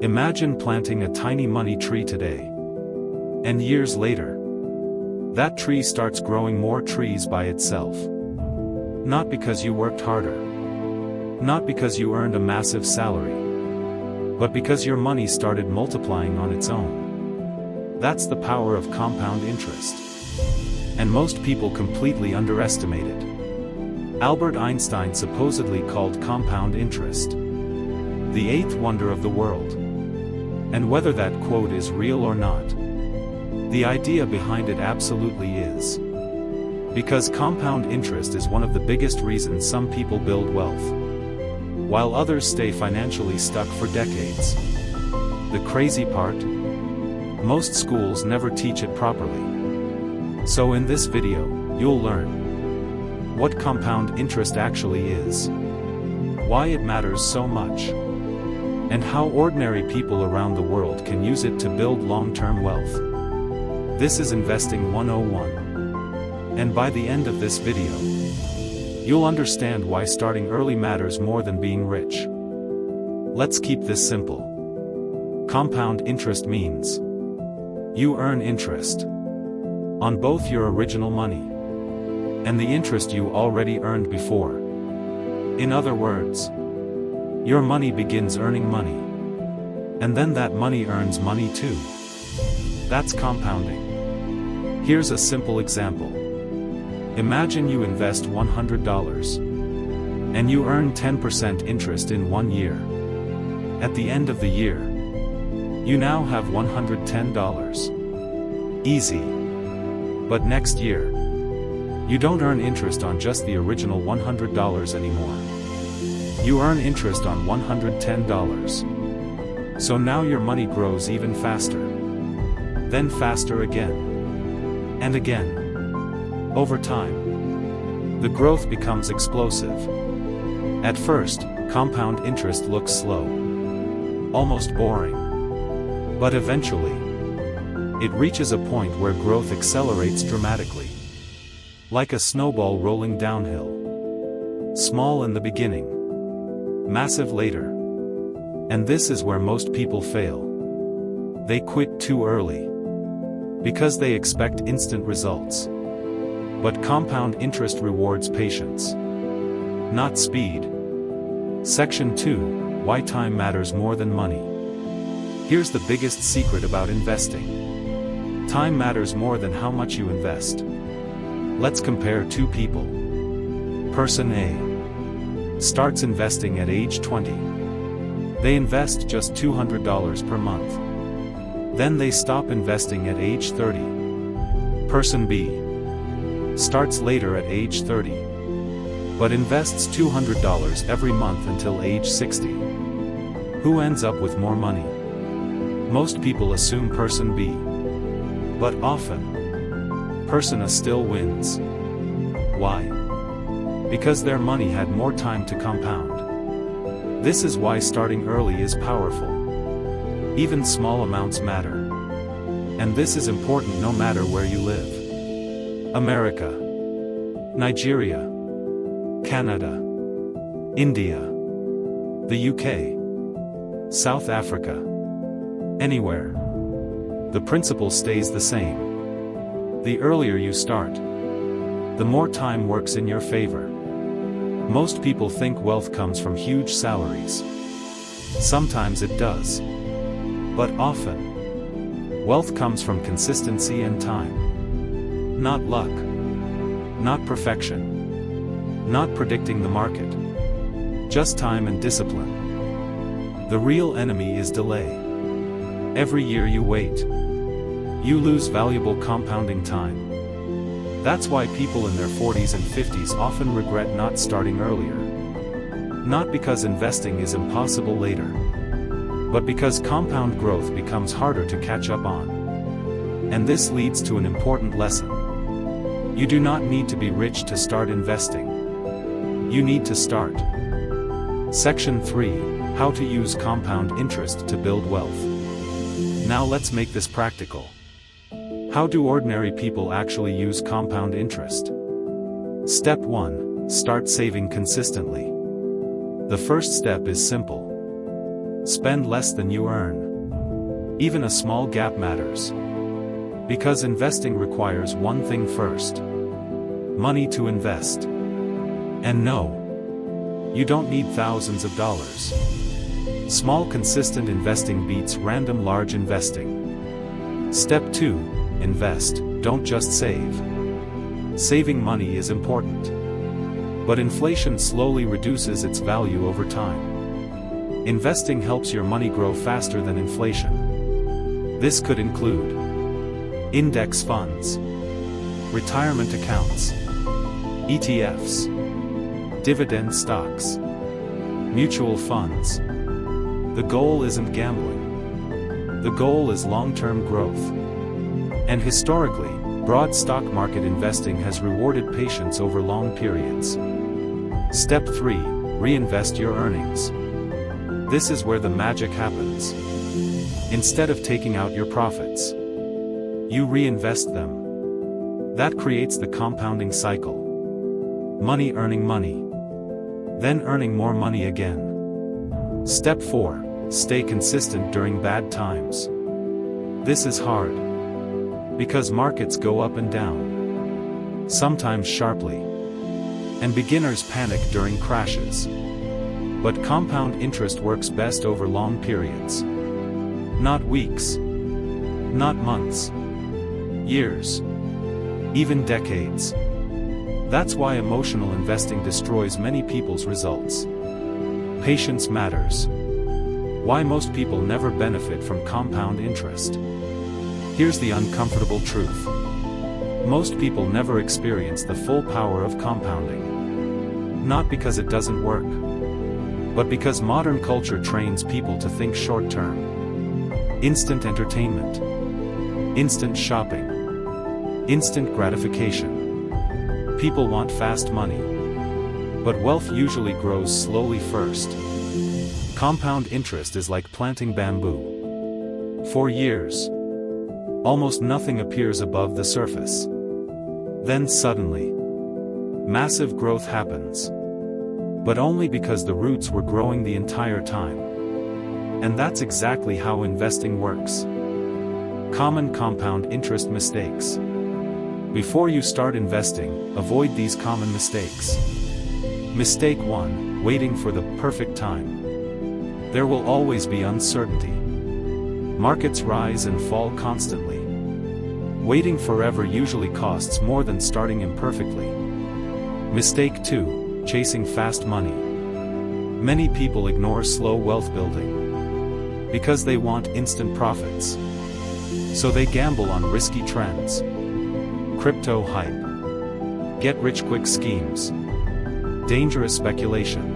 Imagine planting a tiny money tree today. And years later, that tree starts growing more trees by itself. Not because you worked harder. Not because you earned a massive salary. But because your money started multiplying on its own. That's the power of compound interest. And most people completely underestimate it. Albert Einstein supposedly called compound interest the eighth wonder of the world. And whether that quote is real or not, the idea behind it absolutely is. Because compound interest is one of the biggest reasons some people build wealth, while others stay financially stuck for decades. The crazy part? Most schools never teach it properly. So in this video, you'll learn what compound interest actually is, why it matters so much, and how ordinary people around the world can use it to build long-term wealth. This is Investing 101. And by the end of this video, you'll understand why starting early matters more than being rich. Let's keep this simple. Compound interest means you earn interest on both your original money and the interest you already earned before. In other words, your money begins earning money, and then that money earns money too. That's compounding. Here's a simple example. Imagine you invest $100, and you earn 10% interest in 1 year. At the end of the year, you now have $110. Easy. But next year, you don't earn interest on just the original $100 anymore. You earn interest on $110. So now your money grows even faster. Then faster again. And again. Over time, the growth becomes explosive. At first, compound interest looks slow, almost boring. But eventually, it reaches a point where growth accelerates dramatically. Like a snowball rolling downhill. Small in the beginning, massive later. And this is where most people fail. They quit too early, because they expect instant results. But compound interest rewards patience, not speed. Section 2, Why Time Matters More Than Money. Here's the biggest secret about investing. Time matters more than how much you invest. Let's compare two people. Person A starts investing at age 20. They invest just $200 per month. Then they stop investing at age 30. Person B starts later at age 30, but invests $200 every month until age 60. Who ends up with more money? Most people assume person B. But often, person A still wins. Why? Because their money had more time to compound. This is why starting early is powerful. Even small amounts matter. And this is important no matter where you live. America, Nigeria, Canada, India, the UK, South Africa. Anywhere. The principle stays the same. The earlier you start, the more time works in your favor. Most people think wealth comes from huge salaries. Sometimes it does. But often, wealth comes from consistency and time. Not luck. Not perfection. Not predicting the market. Just time and discipline. The real enemy is delay. Every year you wait, you lose valuable compounding time. That's why people in their 40s and 50s often regret not starting earlier. Not because investing is impossible later, but because compound growth becomes harder to catch up on. And this leads to an important lesson. You do not need to be rich to start investing. You need to start. Section 3, How to Use Compound Interest to Build Wealth. Now let's make this practical. How do ordinary people actually use compound interest? Step 1, Start saving consistently. The first step is simple. Spend less than you earn. Even a small gap matters. Because investing requires one thing first: money to invest. And no, you don't need thousands of dollars. Small consistent investing beats random large investing. Step 2. Invest, don't just save. Saving money is important. But inflation slowly reduces its value over time. Investing helps your money grow faster than inflation. This could include index funds, retirement accounts, ETFs, dividend stocks, mutual funds. The goal isn't gambling. The goal is long-term growth. And historically, broad stock market investing has rewarded patience over long periods. Step 3. Reinvest your earnings. This is where the magic happens. Instead of taking out your profits, you reinvest them. That creates the compounding cycle. Money earning money. Then earning more money again. Step 4. Stay consistent during bad times. This is hard. Because markets go up and down. Sometimes sharply. And beginners panic during crashes. But compound interest works best over long periods. Not weeks. Not months. Years. Even decades. That's why emotional investing destroys many people's results. Patience matters. Why most people never benefit from compound interest. Here's the uncomfortable truth. Most people never experience the full power of compounding. Not because it doesn't work, but because modern culture trains people to think short-term. Instant entertainment. Instant shopping. Instant gratification. People want fast money. But wealth usually grows slowly first. Compound interest is like planting bamboo. For years, almost nothing appears above the surface. Then suddenly, massive growth happens. But only because the roots were growing the entire time. And that's exactly how investing works. Common compound interest mistakes. Before you start investing, avoid these common mistakes. Mistake 1, waiting for the perfect time. There will always be uncertainty. Markets rise and fall constantly. Waiting forever usually costs more than starting imperfectly. Mistake 2, chasing fast money. Many people ignore slow wealth building because they want instant profits. So they gamble on risky trends. Crypto hype. Get-rich-quick schemes. Dangerous speculation.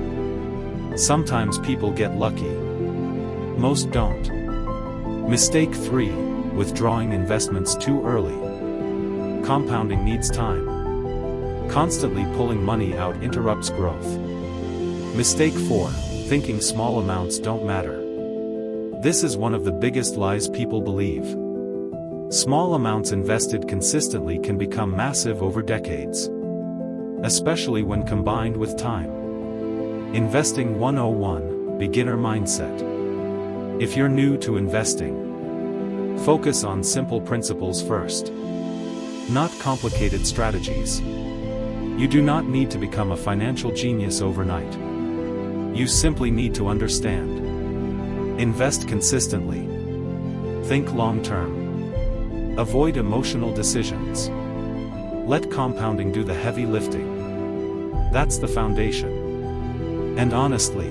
Sometimes people get lucky. Most don't. Mistake 3, withdrawing investments too early. Compounding needs time. Constantly pulling money out interrupts growth. Mistake 4, thinking small amounts don't matter. This is one of the biggest lies people believe. Small amounts invested consistently can become massive over decades. Especially when combined with time. Investing 101, Beginner Mindset. If you're new to investing, focus on simple principles first. Not complicated strategies. You do not need to become a financial genius overnight. You simply need to understand. Invest consistently. Think long-term. Avoid emotional decisions. Let compounding do the heavy lifting. That's the foundation. And honestly,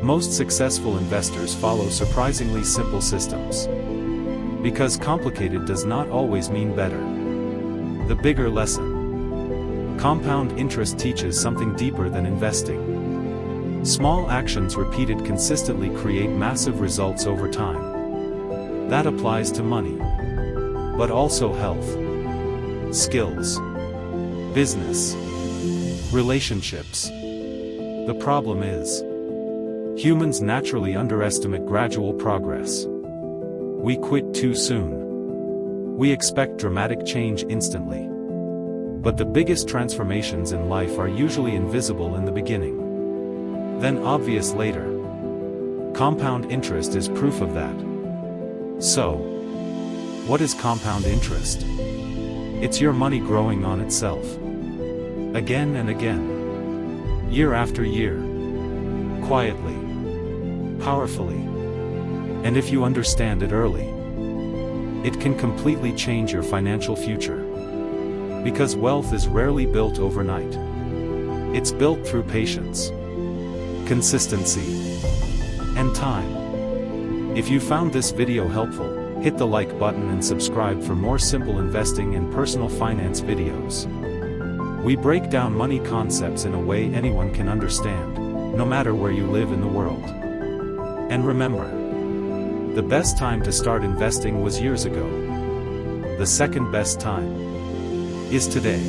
most successful investors follow surprisingly simple systems. Because complicated does not always mean better. The bigger lesson. Compound interest teaches something deeper than investing. Small actions repeated consistently create massive results over time. That applies to money. But also health. Skills. Business. Relationships. The problem is, humans naturally underestimate gradual progress. We quit too soon. We expect dramatic change instantly. But the biggest transformations in life are usually invisible in the beginning. Then obvious later. Compound interest is proof of that. So, what is compound interest? It's your money growing on itself. Again and again. Year after year. Quietly. Powerfully. And if you understand it early, it can completely change your financial future. Because wealth is rarely built overnight. It's built through patience, consistency, and time. If you found this video helpful, hit the like button and subscribe for more simple investing and personal finance videos. We break down money concepts in a way anyone can understand, no matter where you live in the world. And remember, the best time to start investing was years ago. The second best time is today.